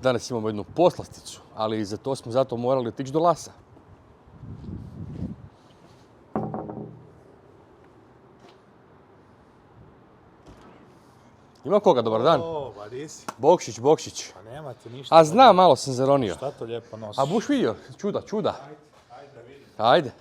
Danas imamo jednu poslasticu, ali za to smo zato morali otići do Lasa. Ima koga, dobar dan? Ba di si? Bokšić. Pa nemate ništa. A znam, malo sam zaronio. Šta to lijepo nosiš? A buš vidio, čuda. Ajde da vidim. Ajde.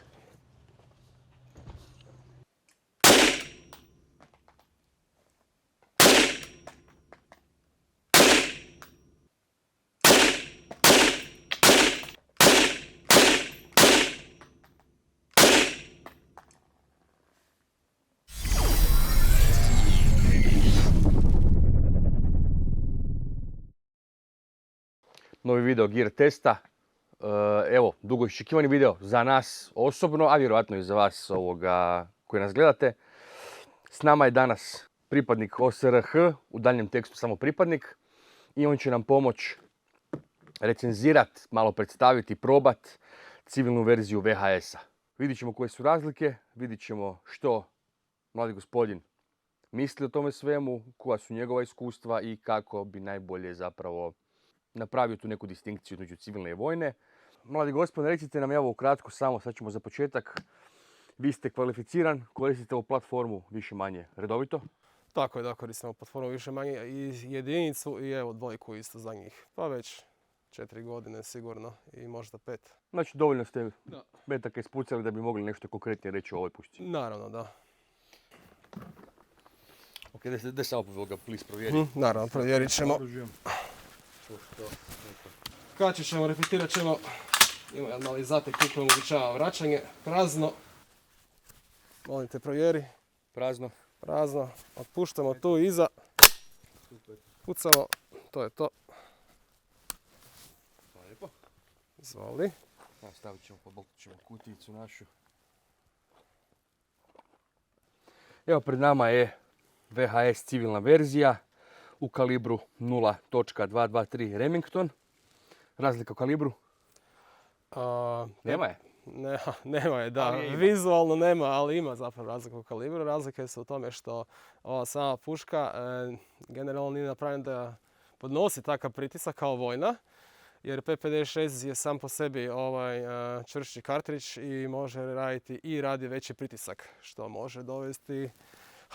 Novi video Gear testa. Evo, dugo iščekivani video za nas osobno, a vjerojatno i za vas koji nas gledate. S nama je danas pripadnik OSRH, u daljnjem tekstu samo pripadnik. I on će nam pomoći recenzirati, malo predstaviti, probati civilnu verziju VHS-a. Vidjet ćemo koje su razlike, vidjet ćemo što mladi gospodin misli o tome svemu, koja su njegova iskustva i kako bi najbolje zapravo napravio tu neku distinkciju između civilne i vojne. Mladi gospodin, recite nam evo ukratko samo, sad ćemo za početak. Vi ste kvalificiran, koristite ovu platformu više manje redovito? Tako je, da koristimo platformu više manje i jedinicu i evo dvojku isto za njih. Pa već 4 godine sigurno i možda 5. Znači dovoljno ste metaka ispucali da bi mogli nešto konkretnije reći o ovoj pušci. Naravno, da. Ok, da samo ga please provjeri. Naravno, provjerit ćemo. Kaći ćemo, repetirat ćemo. Ima jedan mali zatek tu koji omogućava vraćanje. Prazno. Molim te provjeri. Prazno. Otpuštamo tu iza. Pucamo. To je to. Hvala lijepo. Izvoli. Stavit ćemo, poboltit ćemo kutijicu našu. Evo pred nama je VHS civilna verzija u kalibru 0.223 Remington. Razlika u kalibru? Nema je? Nema je, da. Vizualno nema, ali ima zapravo razliku u kalibru. Razlike su u tome što ova sama puška generalno nije napravljena da podnosi takav pritisak kao vojna. Jer P56 je sam po sebi čvršći kartridž i može raditi i radi veći pritisak, što može dovesti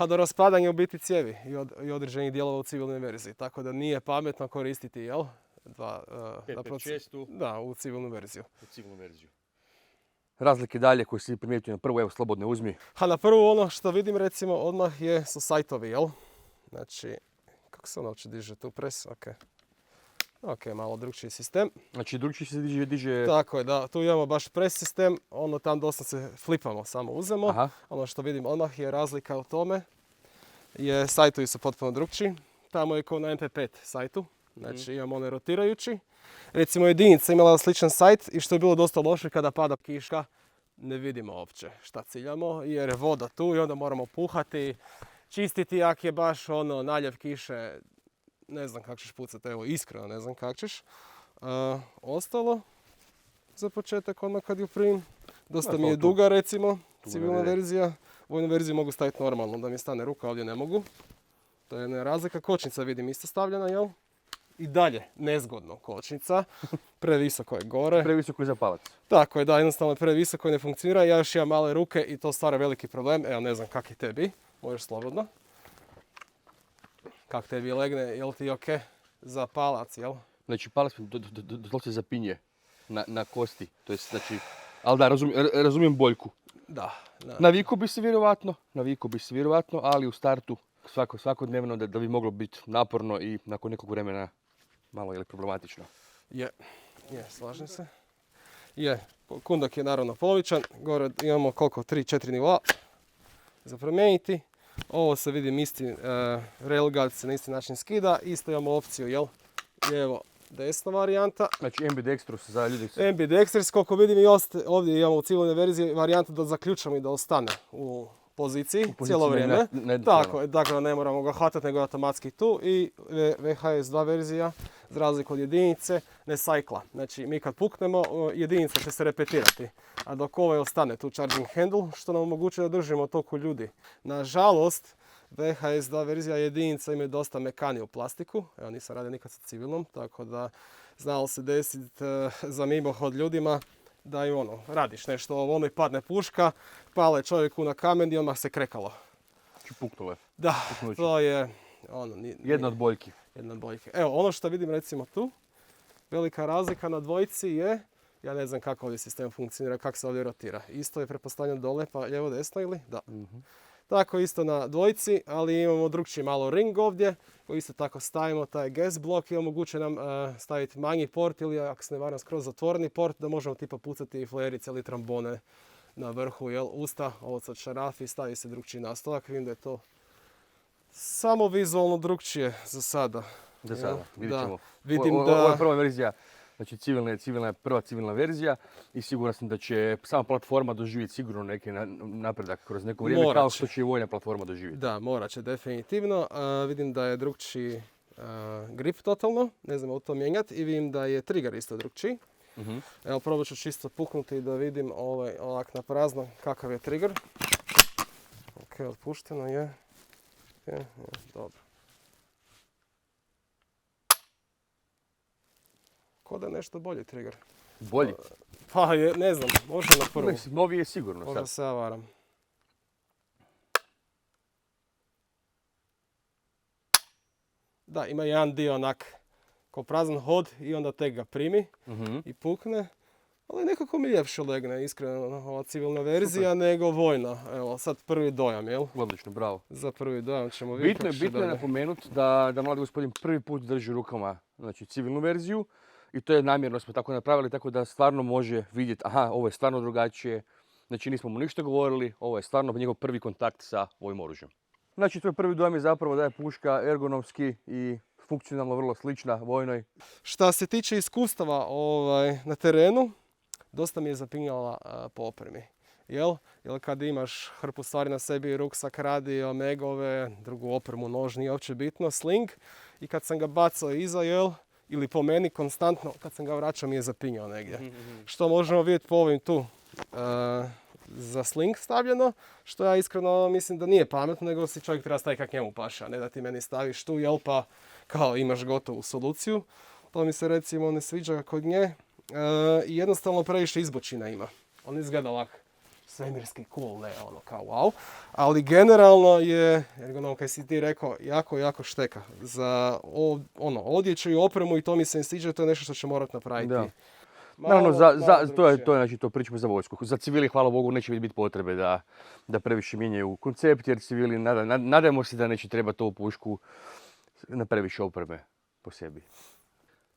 do raspadanja u biti cijevi i određenih dijelova u civilnoj verziji. Tako da nije pametno koristiti, jel? Da, u civilnu verziju. Razlike dalje koje si primijetio na prvu, evo slobodne uzmi. Na prvu ono što vidim recimo odmah su sajtovi, jel? Znači, kako se ono uopće diže tu pres? Ok, malo drugčiji sistem. Znači drugčiji se diže... Tako je, da. Tu imamo baš pres sistem, tam dosta se flipamo, samo uzemo. Aha. Ono što vidim odmah je razlika u tome. Sajtovi su potpuno drugčiji. Tamo je kao na MP5 sajtu. Znači imamo one rotirajući. Recimo jedinica imala sličan sajt i što je bilo dosta loše kada pada kiška. Ne vidimo uopće šta ciljamo jer je voda tu i onda moramo puhati, čistiti jak je baš naljev kiše. Ne znam kako ćeš pucati, evo iskreno ne znam kako ćeš. Ostalo za početak odmah kad ju primim. Dosta mi je duga recimo, civilna verzija. Vojnu verziju mogu staviti normalno da mi stane ruka, ovdje ne mogu. To je jedna razlika. Kočnica vidim isto stavljena, jel? I dalje, nezgodno kočnica. Previsoko je gore. Previsoko je za palac. Tako je, da, jednostavno je previsoko i ne funkcionira. Ja još imam male ruke i to stvara veliki problem. Evo, ne znam kak je tebi. Možeš slobodno. Kak tebi legne, jel ti ok? Za palac, jel? Znači palac doslovce zapinje na kosti. To je, znači, ali da, razumijem boljku. Da. Naviku bi se vjerovatno, ali u startu svakodnevno da bi moglo biti naporno i nakon nekog vremena malo problematično. Je, slažem se. Kundak je naravno polovičan, gore imamo koliko, 3-4 nivoa za promijeniti. Ovo se vidim isti railguard se na isti način skida, isto imamo opciju, jel? Lijevo, desna varijanta. Znači ambidextrous za ljudi. Ambidextrous, koliko vidim i ovdje imamo u civilnoj verziji varijantu da zaključamo i da ostane u poziciji cijelo vrijeme. Tako, dakle ne moramo ga hvatati nego je automatski tu i VHS 2 verzija za razliku od jedinice ne sajkla. Znači mi kad puknemo jedinica će se repetirati, a dok ovaj ostane tu charging handle što nam omogućuje da držimo toliko ljudi. Nažalost VHS2 verzija jedinica imaju dosta mekaniju plastiku. Evo, nisam radio nikad sa civilnom, tako da znalo se desiti za mimohod ljudima da im radiš nešto, ono i padne puška, pale čovjeku na kamen i odmah se krekalo. Čupuknule. Da, Puknuće. to je Jedna od boljki. jedna od boljke. Evo, ono što vidim recimo tu, velika razlika na dvojici je, ja ne znam kako ovdje sistem funkcionira, kako se ovdje rotira. Isto je pretpostavljam dole, pa lijevo desno ili? Da. Tako isto na dvojici, ali imamo drugčiji malo ring ovdje, koji isto tako stavimo taj gas blok i omogućuje nam staviti manji port ili ako se ne varam skroz zatvoreni port da možemo tipa pucati i flerice ili trombone na vrhu usta, ovo sad šarafi, stavi se drugčiji nastavak, vidim da je to samo vizualno drugčije za sada. Za sada, vidjet ćemo. Vidim Ovo da... je prva verzija, znači prva civilna verzija i siguran sam da će sama platforma doživjeti sigurno neki napredak kroz neko vrijeme, Morat kao će. što će i vojna platforma doživjeti. Da, morat će definitivno. Vidim da je drugčiji grip totalno, ne znam u to mijenjati i vidim da je trigger isto drugčiji. Evo, probat ću čisto puknuti da vidim ovak na prazno kakav je trigger. Ok, otpušteno je. Dobro. Ko da je nešto bolji trigger. Bolji? Pa ne znam, možda na prvu. Mislim, noviji je sigurno Možda sad. se ja varam. Da, ima jedan dio onak ko prazan hod i onda tek ga primi i pukne. Ali nekako mi ljepše legne, iskreno, ova civilna verzija nego vojna. Evo, sad prvi dojam, jel? Odlično, bravo. Za prvi dojam ćemo vidjeti. Bitno je napomenuti da mladi gospodin prvi put drži u rukama znači, civilnu verziju i to je namjerno smo tako napravili, tako da stvarno može vidjeti, aha, ovo je stvarno drugačije. Znači nismo mu ništa govorili, ovo je stvarno njegov prvi kontakt sa ovim oružjem. Znači tvoj prvi dojam je zapravo da je puška ergonomski i funkcionalno vrlo slična vojnoj. Šta se tiče iskustava na terenu, dosta mi je zapinjala po opremi. Jel kad imaš hrpu stvari na sebi, ruksak, radio, megove, drugu opremu, nož, nije uopće bitno, sling. I kad sam ga bacao iza, ili po meni konstantno, kad sam ga vraćao mi je zapinjao negdje. Što možemo vidjeti po ovim tu za sling stavljeno, što ja iskreno mislim da nije pametno, nego si čovjek treba staviti kak njemu paše, a ne da ti meni staviš tu, pa kao imaš gotovu soluciju. To mi se recimo ne sviđa kod nje. I jednostavno previše izbočina ima. On izgleda ovak svemirski cool, ne kao wow. Ali generalno je, kaj si ti rekao, jako šteka. Za odjeću i opremu i to mi se ne sviđa, to je nešto što će morati napraviti. Da. Naravno, to pričamo za vojsku. Za civili, hvala Bogu, neće biti potrebe da previše mijenjaju koncept, jer civili, nadajmo se da neće trebati ovu pušku na previše opreme po sebi.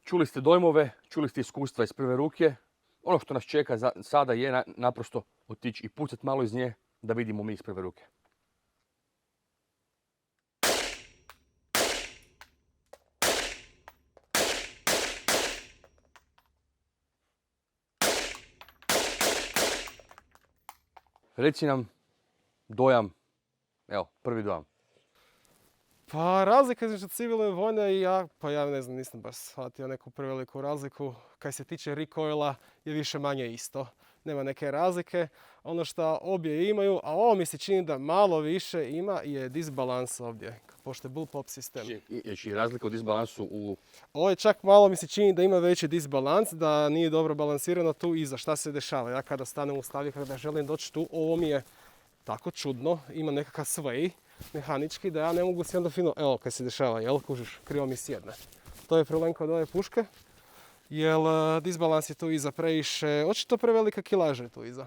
Čuli ste dojmove, čuli ste iskustva iz prve ruke. Ono što nas čeka sada je naprosto otići i pucati malo iz nje da vidimo mi iz prve ruke. Reci nam dojam, evo, prvi dojam. Pa razlika između civilne i vojne i ja ne znam, nisam baš shvatio neku preveliku razliku. Kaj se tiče recoila je više manje isto. Nema neke razlike. Ono što obje imaju, a ovo mi se čini da malo više ima, je disbalans ovdje. Pošto je bullpup sistem. Znači razlika u disbalansu u... Ovo je čak malo mi se čini da ima veći disbalans, da nije dobro balansirano tu iza. Šta se dešava? Ja kada stanem u stavlju, kada želim doći tu, ovo mi je tako čudno. Ima nekakav sway mehanički da ja ne mogu si onda fino... Evo kaj se dešava, jel? Kužiš, krivo mi sjedne. To je problem kod ove puške. Jer disbalans je tu iza previše, očito prevelika kilaža je tu iza.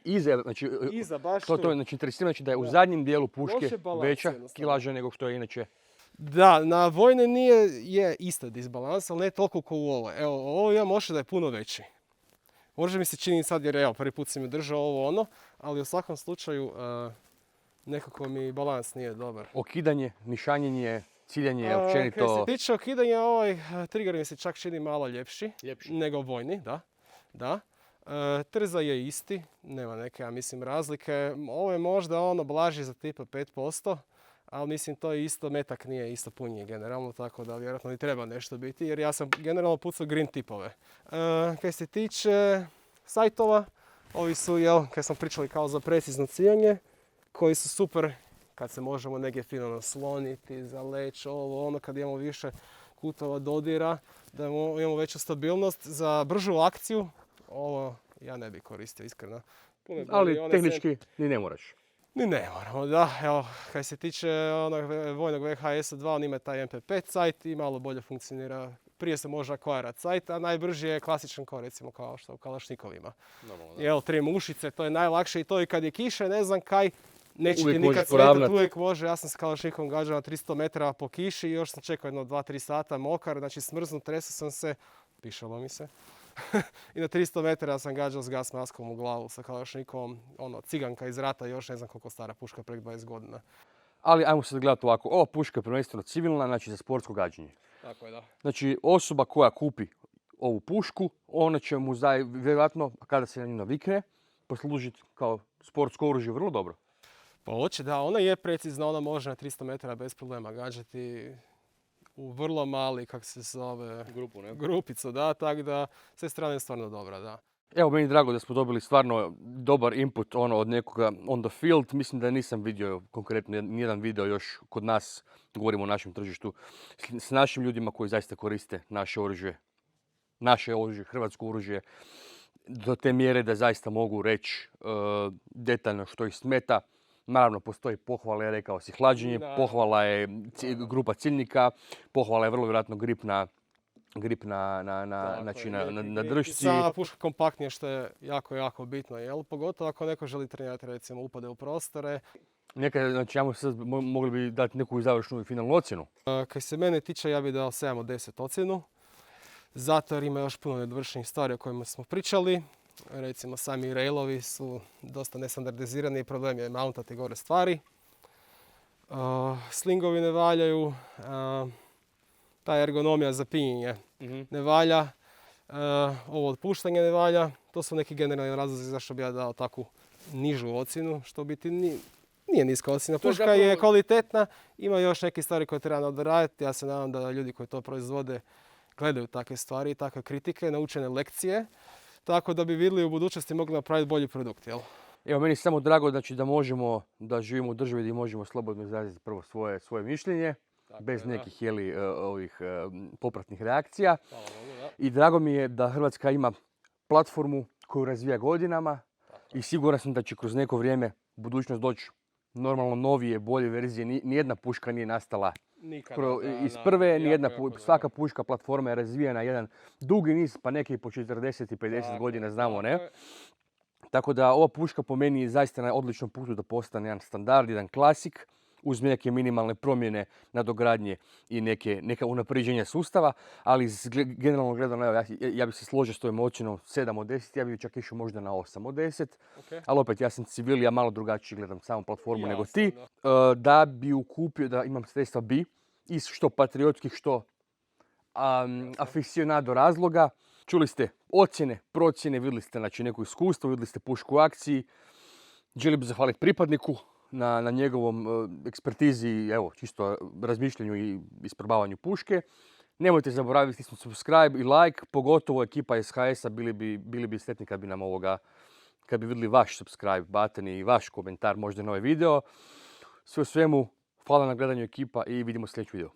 Iza, znači, Iza, baš to je znači, interesantno, znači da je u zadnjem dijelu puške balans, veća jednostavno. kilaža nego što je inače. Da, na vojne je isto disbalans, ali ne toliko kao u ovoj. Evo, ovo ja može da je puno veći. Može mi se čini sad jer evo, prvi put sam mi držao ovo ali u svakom slučaju nekako mi balans nije dobar. Okidanje, nišanjenje, ciljanje, općenito... Kad se tiče okidanja, ovaj trigger mi se čak čini malo ljepši nego vojni, da. Trza je isti, nema neke, ja mislim, razlike. Ovo je možda blaži za tipa 5%, ali mislim to je isto, metak nije isto puniji generalno, tako da vjerojatno i treba nešto biti, jer ja sam generalno pucao green tipove. Kad se tiče sajtova, ovi su, kad smo pričali kao za precizno ciljanje, koji su super kad se možemo negdje fino nasloniti, za leć, ovo, ono, kad imamo više kutova dodira, da imamo veću stabilnost. Za bržu akciju, ovo ja ne bih koristio, iskreno. Puno je bolje Ali one tehnički ni ne moraš. Ni ne moramo, da. Evo, kad se tiče onog vojnog VHS-a 2, on ima taj MP5 sajt i malo bolje funkcionira. Prije se može akvarirati sajt, a najbrži je klasičan kao recimo kao što u Kalašnikovima. Jel, 3 mušice, to je najlakše i to i kad je kiša, ne znam kaj, neće ti Uvijek nikad možeš svetati, poravnat. uvijek može. Ja sam s Kalašnikovom gađao na 300 metara po kiši i još sam čekao jedno 2-3 sata mokar, znači smrznut, tresao sam se, pišalo mi se. I na 300 metara sam gađao s gas maskom u glavu sa Kalašnikovom, ono, ciganka iz rata, još ne znam koliko stara puška, prek 20 godina. Ali ajmo sad gledati ovako, ova puška je prvenstveno civilna, znači za sportsko gađanje. Tako je, da. Znači osoba koja kupi ovu pušku, ona će mu vjerojatno, kada se na nju navikne, poslužiti kao sportsko oružje vrlo dobro. Pa hoće, da, ona je precizna, ona može na 300 metara bez problema gađati u vrlo mali, kako se zove, grupicu, da, tako da s te strane je stvarno dobra, da. Evo, meni je drago da smo dobili stvarno dobar input od nekoga on the field. Mislim da nisam vidio konkretno nijedan video još kod nas, govorimo o našem tržištu, s našim ljudima koji zaista koriste naše oružje, hrvatsko oružje, do te mjere da zaista mogu reći detaljno što ih smeta. Naravno, postoji pohvala, rekao si, hlađenje, pohvala je grupa ciljnika, pohvala je vrlo vjerojatno grip na držci. Sama puška kompaktnija što je jako, jako bitno, jel? Pogotovo ako neko želi trenirati, recimo, upade u prostore. Nekad, znači, mogli bi dati neku završnu i finalnu ocjenu. Kad se mene tiče, ja bih dao 7 od 10 ocjenu. Zato jer ima još puno nedovršenih stvari o kojima smo pričali. Recimo, sami railovi su dosta nesandardizirani i problem je mountati gore stvari. Slingovi ne valjaju. Ta ergonomija za pinjenje ne valja, ovo otpuštanje ne valja. To su neki generalni razlozi zašto bi ja dao takvu nižu ocjenu, što biti nije niska ocjena. Puška je kvalitetna, ima još neke stvari koje treba nadograditi. Ja se nadam da ljudi koji to proizvode gledaju takve stvari, takve kritike, naučene lekcije, tako da bi vidjeli u budućnosti mogli napraviti bolji produkt. Jel? Evo, meni je samo drago da možemo, da živimo u državi gdje možemo slobodno izraziti prvo svoje mišljenje. Bez nekih popratnih reakcija. I drago mi je da Hrvatska ima platformu koju razvija godinama i siguran sam da će kroz neko vrijeme u budućnost doći normalno novije, bolje verzije. Nijedna puška nije nastala iz prve, svaka puška platforma je razvijena jedan dugi niz, pa neki po 40 i 50 godina, znamo, ne? Tako da ova puška po meni je zaista na odličnom putu da postane jedan standard, jedan klasik, uz neke minimalne promjene, nadogradnje i neka unapređenja sustava, ali generalno gledano, ja bih se složio s tvojom ocjenom 7 od 10, ja bih čak išao možda na 8 od 10, ali opet ja sam civil, ja malo drugačije gledam samu platformu nego ti. Da bi ju kupio, da imam sredstva bi, iz što patriotskih, što aficionado razloga. Čuli ste ocjene, procjene, vidjeli ste neko iskustvo, vidjeli ste pušku u akciji. Želim bih zahvaliti pripadniku na njegovom ekspertizi, evo, čisto razmišljanju i isprobavanju puške. Nemojte zaboraviti stisnuti subscribe i like, pogotovo ekipa SHS-a bili bi sretni kad bi nam kad bi vidjeli vaš subscribe button i vaš komentar možda na ovaj video. Sve u svemu, hvala na gledanju ekipa i vidimo sljedeći video.